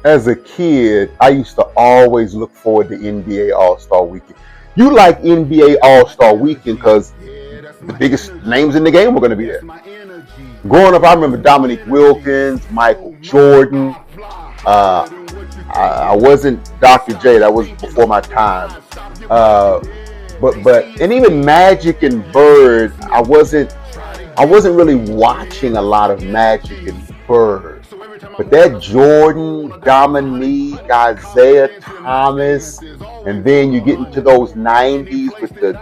As a kid, I used to always look forward to NBA All-Star Weekend. You like NBA All-Star Weekend because the biggest names in the game were going to be there. Growing up, I remember Dominique Wilkins, Michael Jordan. Uh, I wasn't Dr. J. That was before my time. Uh, but and even Magic and Bird, I wasn't really watching a lot of Magic and Bird. But that Jordan, Dominique, Isaiah Thomas, and then you get into those 90s with the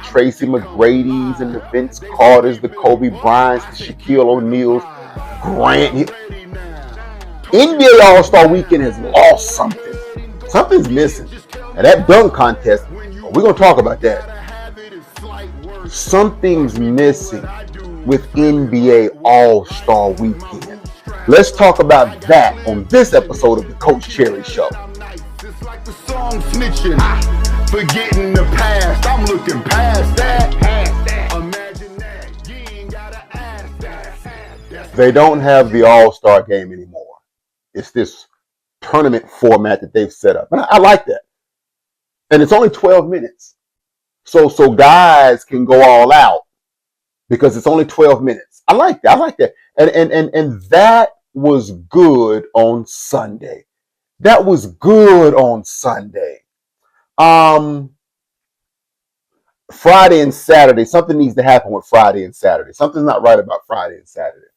Tracy McGrady's and the Vince Carters, the Kobe Bryant's, the Shaquille O'Neal's, Grant. NBA All-Star Weekend has lost something. Something's missing. And that dunk contest, we're going to talk about that. Something's missing with NBA All-Star Weekend. Let's talk about that on this episode of the Coach Cherry Show. Forgetting the past, I'm looking past that. Imagine that, you ain't gotta ask that. They don't have the All-Star game anymore. It's this tournament format that they've set up. And I like that. And it's only 12 minutes. So guys can go all out because it's only 12 minutes. I like that. And that was good on Sunday. Friday and Saturday, something needs to happen with Friday and Saturday. Something's not right about Friday and Saturday.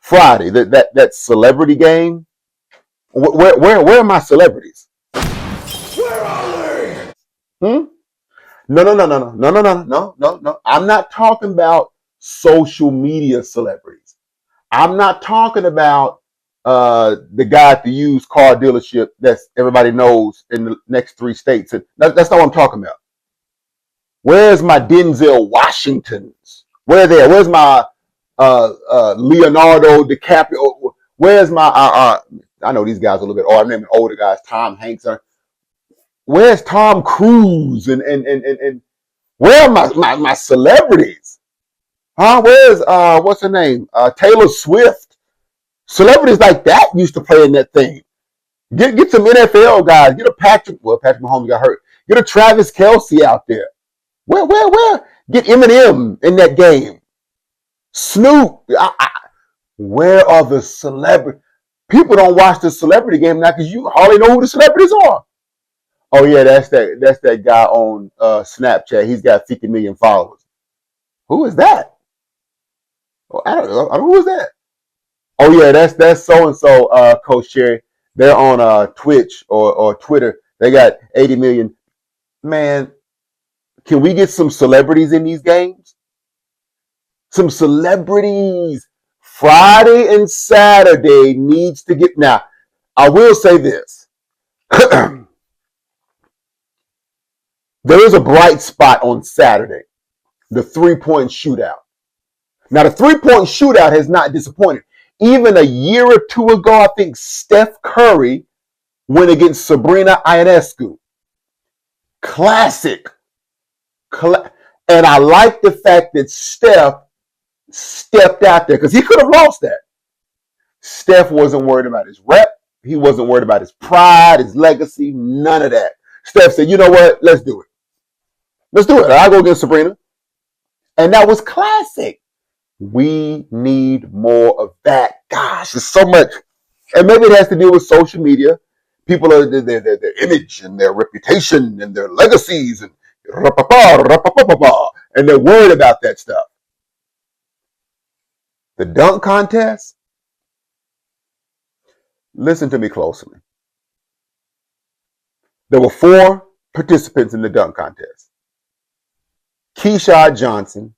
Friday, that celebrity game. Where are my celebrities? Where are they? No. I'm not talking about social media celebrities. I'm not talking about the guy at the used car dealership that everybody knows in the next 3 states. And that's not what I'm talking about. Where's my Denzel Washingtons? Where are they? Where's my Leonardo DiCaprio? Where's my I know these guys are a little bit older. I'm naming older guys. Tom Hanks. Where's Tom Cruise? And where are my celebrities? Where's what's her name? Taylor Swift. Celebrities like that used to play in that thing. Get some NFL guys. Get a Patrick Mahomes got hurt. Get a Travis Kelce out there. Where? Get Eminem in that game. Snoop. Where are the celebrities? People don't watch the celebrity game now because you hardly know who the celebrities are. Oh yeah, that's that guy on Snapchat. He's got 50 million followers. Who is that? Oh, I don't know. Who is that? Oh yeah, that's so and so. Coach Cherry. They're on Twitch or Twitter. They got 80 million. Man, can we get some celebrities in these games? Some celebrities. Friday and Saturday needs to get. Now, I will say this. There is a bright spot on Saturday. The 3-point shootout. Now, the 3-point shootout has not disappointed. Even a year or two ago, I think Steph Curry went against Sabrina Ionescu. Classic. And I like the fact that Steph stepped out there because he could have lost that. Steph wasn't worried about his rep. He wasn't worried about his pride, his legacy, none of that. Steph said, you know what? Let's do it. I'll go against Sabrina. And that was classic. We need more of that. Gosh, there's so much. And maybe it has to do with social media. People are their image and their reputation and their legacies and and they're worried about that stuff. The dunk contest, listen to me closely. There were 4 participants in the dunk contest. Keyshawn Johnson,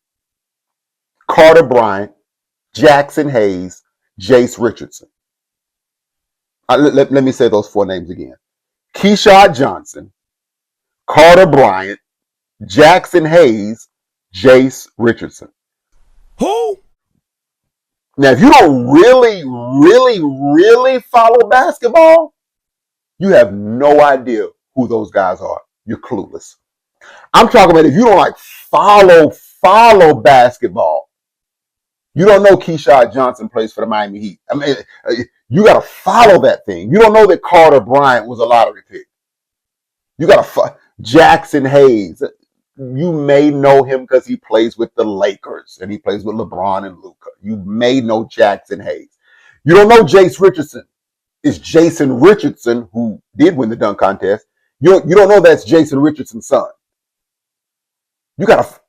Carter Bryant, Jackson Hayes, Jace Richardson. Let me say those 4 names again. Keyshawn Johnson, Carter Bryant, Jackson Hayes, Jace Richardson. Who? Now, if you don't really follow basketball, you have no idea who those guys are. You're clueless. I'm talking about if you don't like follow basketball. You don't know Keyshawn Johnson plays for the Miami Heat. I mean, You got to follow that thing. You don't know that Carter Bryant was a lottery pick. You got to Jackson Hayes. You may know him because he plays with the Lakers and he plays with LeBron and Luka. You may know Jackson Hayes. You don't know Jace Richardson. It's Jason Richardson, who did win the dunk contest. You don't know that's Jason Richardson's son. You got to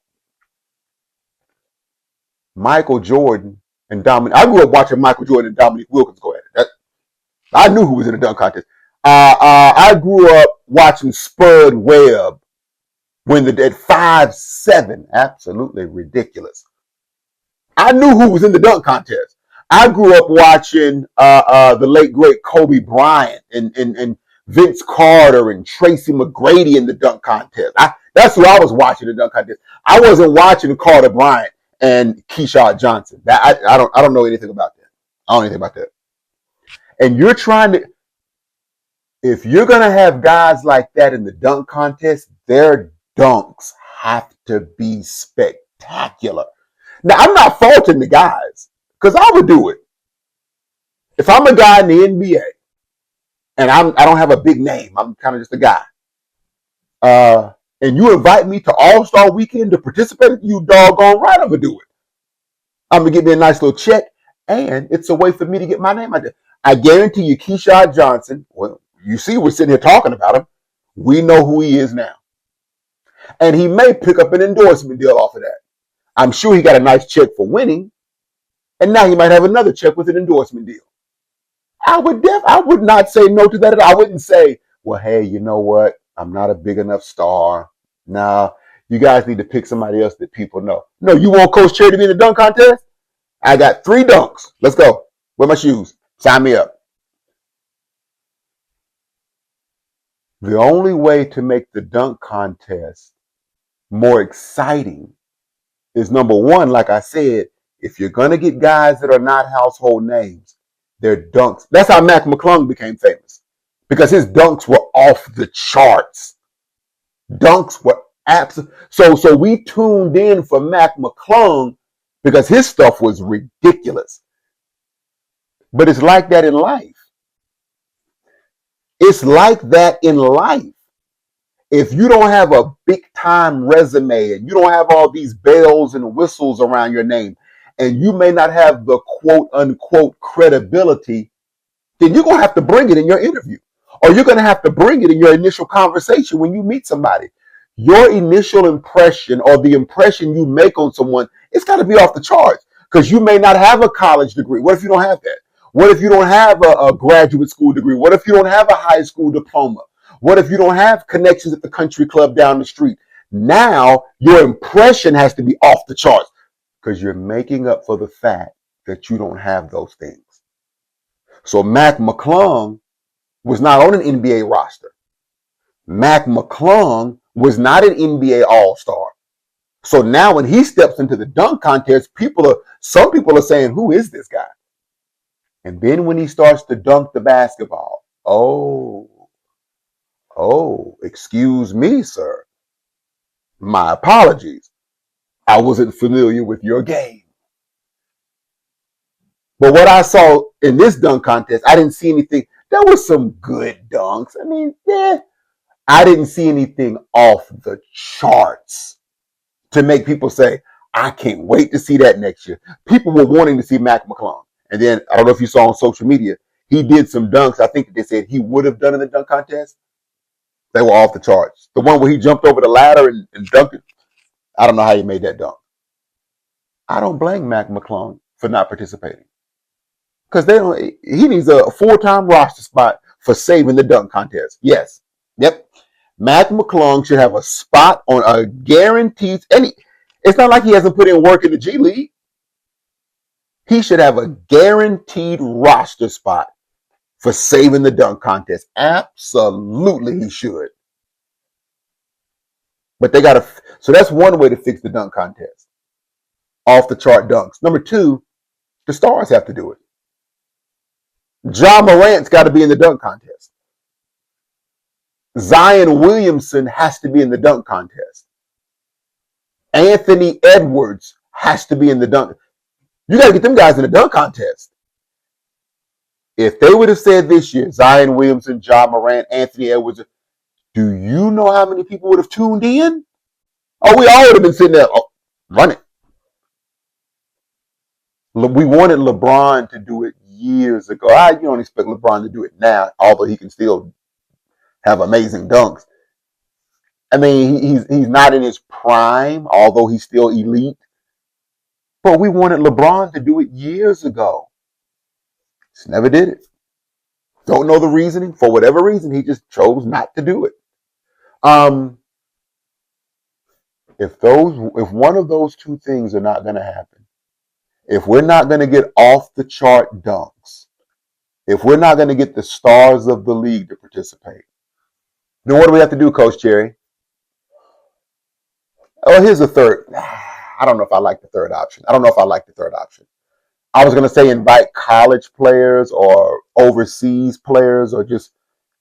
Michael Jordan and Dominique. I grew up watching Michael Jordan and Dominique Wilkins go at it. I knew who was in the dunk contest. I grew up watching Spud Webb win at 5'7". Absolutely ridiculous. I knew who was in the dunk contest. I grew up watching the late great Kobe Bryant and Vince Carter and Tracy McGrady in the dunk contest. That's who I was watching the dunk contest. I wasn't watching Carter Bryant and Keyshawn Johnson. I don't know anything about that. I don't know anything about that. And you're trying to, if you're going to have guys like that in the dunk contest, their dunks have to be spectacular. Now, I'm not faulting the guys because I would do it. If I'm a guy in the NBA and I don't have a big name, I'm kind of just a guy, and you invite me to All-Star Weekend to participate, you doggone right, I'm going to do it. I'm going to get me a nice little check, and it's a way for me to get my name out there. I guarantee you, Keyshawn Johnson, well, you see we're sitting here talking about him. We know who he is now. And he may pick up an endorsement deal off of that. I'm sure he got a nice check for winning, and now he might have another check with an endorsement deal. I would not say no to that at all. I wouldn't say, well, hey, you know what? I'm not a big enough star. No, you guys need to pick somebody else that people know. No, you want Coach Cherry to be in the dunk contest? I got 3 dunks. Let's go. Where my shoes? Sign me up. The only way to make the dunk contest more exciting is, number one, like I said, if you're going to get guys that are not household names, their dunks. That's how Mac McClung became famous, because his dunks were off the charts. Dunks were absolute. So we tuned in for Mac McClung because his stuff was ridiculous. But it's like that in life. It's like that in life. If you don't have a big time resume and you don't have all these bells and whistles around your name, and you may not have the quote unquote credibility, then you're going to have to bring it in your interview, or you're going to have to bring it in your initial conversation when you meet somebody. Your initial impression, or the impression you make on someone, it's got to be off the charts, because you may not have a college degree. What if you don't have that? What if you don't have a graduate school degree? What if you don't have a high school diploma? What if you don't have connections at the country club down the street? Now your impression has to be off the charts, because you're making up for the fact that you don't have those things. So Mac McClung was not on an NBA roster. Mac McClung was not an NBA All-Star. So now when he steps into the dunk contest, some people are saying, who is this guy? And then when he starts to dunk the basketball, oh, excuse me, sir. My apologies. I wasn't familiar with your game. But what I saw in this dunk contest, I didn't see anything. There were some good dunks. I mean, I didn't see anything off the charts to make people say, I can't wait to see that next year. People were wanting to see Mac McClung. And then, I don't know if you saw on social media, he did some dunks I think they said he would have done in the dunk contest. They were off the charts. The one where he jumped over the ladder and dunked it, I don't know how he made that dunk. I don't blame Mac McClung for not participating, because he needs a full-time roster spot for saving the dunk contest. Yes. Yep. Mac McClung should have a spot on a guaranteed, it's not like he hasn't put in work in the G League. He should have a guaranteed roster spot for saving the dunk contest. Absolutely he should. But so that's one way to fix the dunk contest. Off the chart dunks. Number 2, the stars have to do it. Ja Morant's got to be in the dunk contest. Zion Williamson has to be in the dunk contest. Anthony Edwards has to be in the dunk. You got to get them guys in the dunk contest. If they would have said this year, Zion Williamson, John Morant, Anthony Edwards, do you know how many people would have tuned in? Oh, we all would have been sitting there, oh, run it. We wanted LeBron to do it years ago. You don't expect LeBron to do it now, although he can still have amazing dunks. I mean, he's not in his prime, although he's still elite. But we wanted LeBron to do it years ago. Just never did it. Don't know the reasoning. For whatever reason, he just chose not to do it. If one of those two things are not going to happen, if we're not going to get off the chart dunks, if we're not going to get the stars of the league to participate, then what do we have to do, Coach Cherry? Oh, here's the third. I don't know if I like the third option. I was going to say invite college players or overseas players or just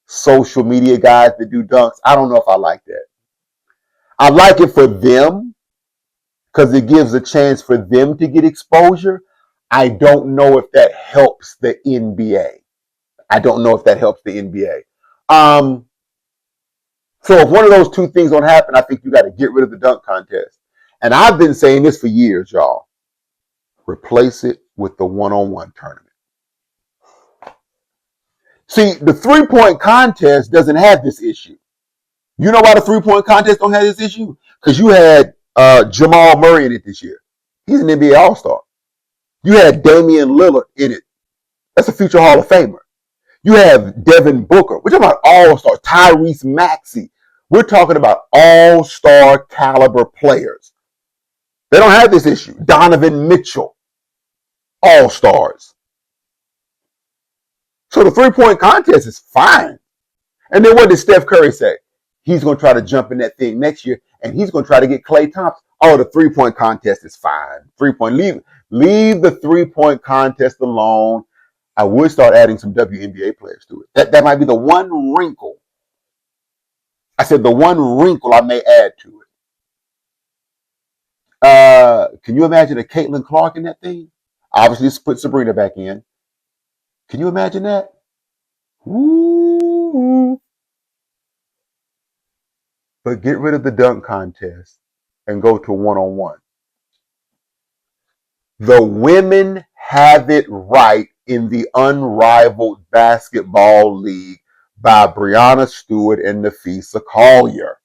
social media guys that do dunks. I don't know if I like that. I like it for them because it gives a chance for them to get exposure. I don't know if that helps the NBA. So if one of those two things don't happen, I think you got to get rid of the dunk contest. And I've been saying this for years, y'all. Replace it with the one-on-one tournament. See, the three-point contest doesn't have this issue. You know why the three-point contest don't have this issue? Because you had Jamal Murray in it this year. He's an NBA All-Star. You had Damian Lillard in it. That's a future Hall of Famer. You have Devin Booker. We're talking about All-Stars. Tyrese Maxey. We're talking about All-Star caliber players. They don't have this issue. Donovan Mitchell. All-Stars. So the three-point contest is fine. And then what did Steph Curry say? He's going to try to jump in that thing next year, and he's going to try to get Klay Thompson. Oh, the three-point contest is fine. Leave the three-point contest alone. I would start adding some WNBA players to it. That might be the one wrinkle. I said the one wrinkle I may add to it. Can you imagine a Caitlin Clark in that thing? Obviously, let's put Sabrina back in. Can you imagine that? Ooh. But get rid of the dunk contest and go to one-on-one. The women have it right in the Unrivaled Basketball League by Breanna Stewart and Nafisa Collier.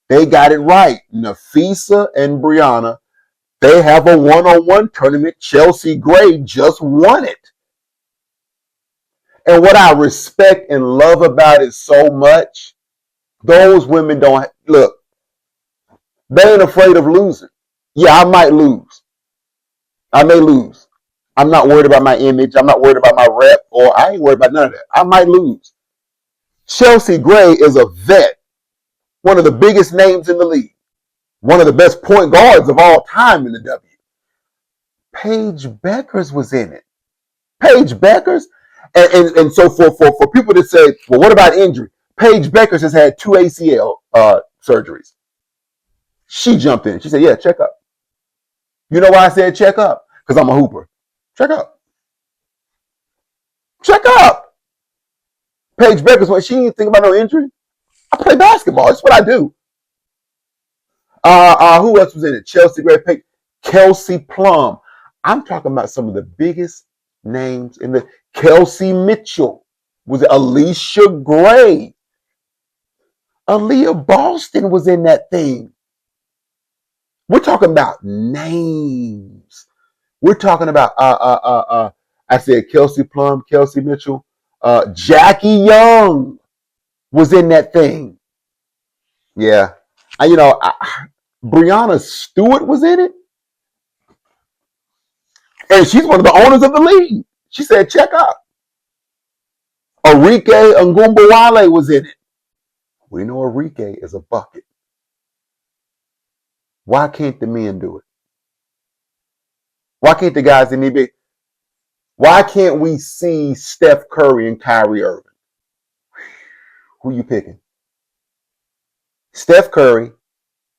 They got it right. Nafisa and Breanna, they have a one-on-one tournament. Chelsea Gray just won it. And what I respect and love about it so much, those women don't, look, they ain't afraid of losing. Yeah, I might lose. I may lose. I'm not worried about my image. I'm not worried about my rep, or I ain't worried about none of that. I might lose. Chelsea Gray is a vet, one of the biggest names in the league, one of the best point guards of all time in the W. Paige Beckers was in it. Paige Beckers? And so for people to say, well, what about injury? Paige Beckers has had 2 ACL surgeries. She jumped in. She said, yeah, check up. You know why I said check up? Because I'm a hooper. Check up. Check up. Paige Beckers, when she didn't think about no injury, I play basketball. That's what I do. Who else was in it? Chelsea Gray, Paige, Kelsey Plum. I'm talking about some of the biggest names in the Kelsey Mitchell. Was it Alicia Gray? Aaliyah Boston was in that thing. We're talking about names. We're talking about I said Kelsey Plum, Kelsey Mitchell, Jackie Young was in that thing. Yeah. Breanna Stewart was in it. And she's one of the owners of the league. She said, check up. Arike Ngumbawale was in it. We know Arike is a bucket. Why can't the men do it? Why can't the guys in the NBA? Why can't we see Steph Curry and Kyrie Irving? Who you picking? Steph Curry,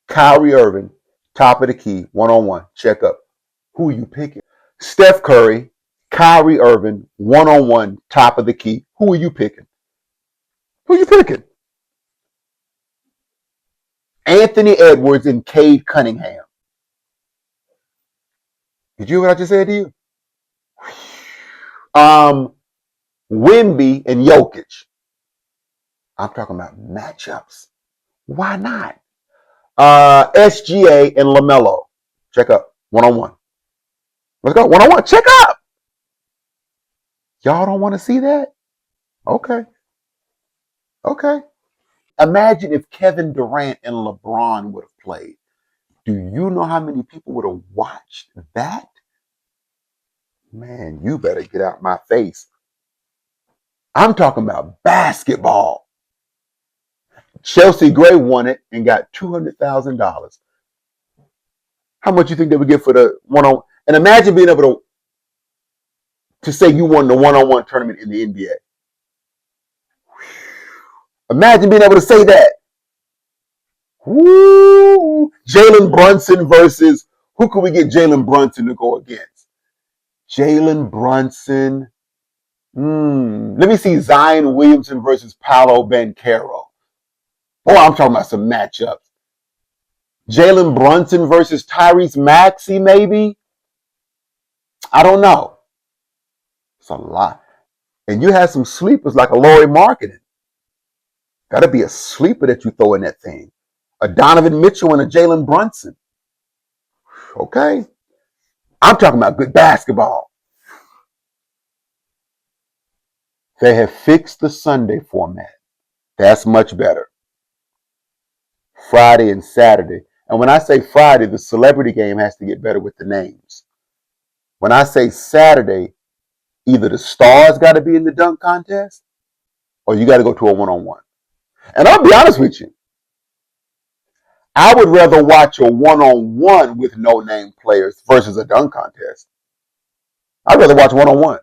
Kyrie Irving, top of the key, one-on-one, check up. Who you picking? Steph Curry, Kyrie Irving, one-on-one, top of the key. Who are you picking? Who are you picking? Anthony Edwards and Cade Cunningham. Did you hear what I just said to you? Wemby and Jokic. I'm talking about matchups. Why not? SGA and LaMelo. Check up. One-on-one. Let's go. One-on-one. Check up. Y'all don't want to see that? Okay. Imagine if Kevin Durant and LeBron would have played. Do you know how many people would have watched that? Man, you better get out my face. I'm talking about basketball. Chelsea Gray won it and got $200,000. How much you think they would get for the one-on-one? And imagine being able to say you won the one-on-one tournament in the NBA. Imagine being able to say that. Woo! Jalen Brunson versus, who could we get Jalen Brunson to go against? Jalen Brunson. Let me see Zion Williamson versus Paolo Banchero. Oh, I'm talking about some matchups. Jalen Brunson versus Tyrese Maxey, maybe? I don't know. It's a lot. And you have some sleepers like a Lauri Markkanen. Got to be a sleeper that you throw in that thing. A Donovan Mitchell and a Jalen Brunson. Okay. I'm talking about good basketball. They have fixed the Sunday format. That's much better. Friday and Saturday. And when I say Friday, the celebrity game has to get better with the names. When I say Saturday, either the stars got to be in the dunk contest or you got to go to a one-on-one. And I'll be honest with you. I would rather watch a one-on-one with no-name players versus a dunk contest. I'd rather watch one-on-one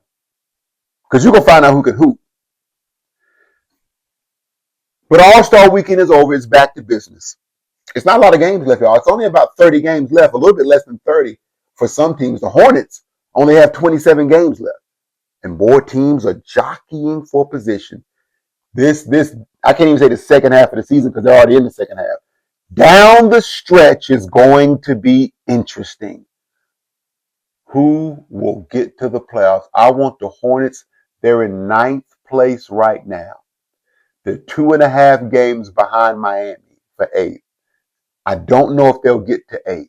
because you can find out who can hoop. But All-Star Weekend is over. It's back to business. It's not a lot of games left, y'all. It's only about 30 games left, a little bit less than 30 for some teams. The Hornets only have 27 games left. And more teams are jockeying for position. This I can't even say the second half of the season because they're already in the second half. Down the stretch is going to be interesting. Who will get to the playoffs? I want the Hornets. They're in 9th place right now. They're 2.5 games behind Miami for 8th. I don't know if they'll get to 8th,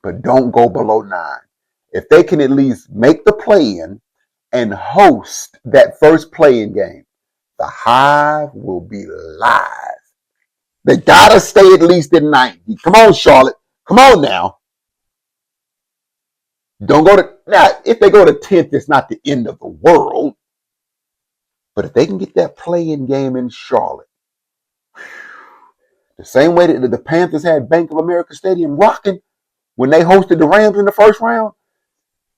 but don't go below 9. If they can at least make the play-in and host that first play-in game, the Hive will be live. They gotta stay at least in 90. Come on, Charlotte. Come on now. Don't go to now. If they go to 10th, it's not the end of the world. But if they can get that play-in game in Charlotte, the same way that the Panthers had Bank of America Stadium rocking when they hosted the Rams in the first round,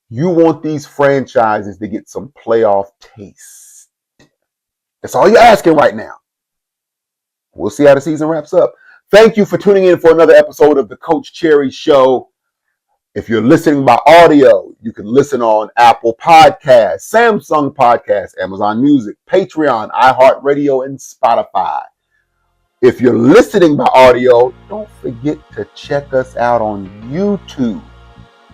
you want these franchises to get some playoff taste. That's all you're asking right now. We'll see how the season wraps up. Thank you for tuning in for another episode of the Coach Cherry Show. If you're listening by audio, you can listen on Apple Podcasts, Samsung Podcasts, Amazon Music, Patreon, iHeartRadio, and Spotify. If you're listening by audio, don't forget to check us out on YouTube.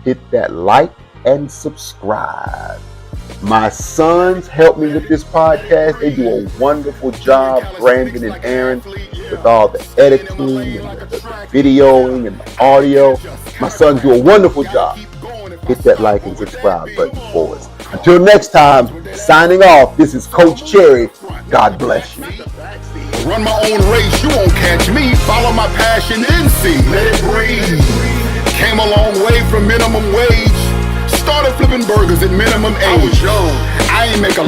Hit that like and subscribe. My sons help me with this podcast. They do a wonderful job, Brandon and Aaron, with all the editing and the videoing and the audio. My sons do a wonderful job. Hit that like and subscribe button for us. Until next time, signing off, this is Coach Cherry. God bless you. Run my own race, you won't catch me. Follow my passion and see. Let it breathe. Came a long way from minimum wage. Started flipping burgers at minimum age. I ain't make a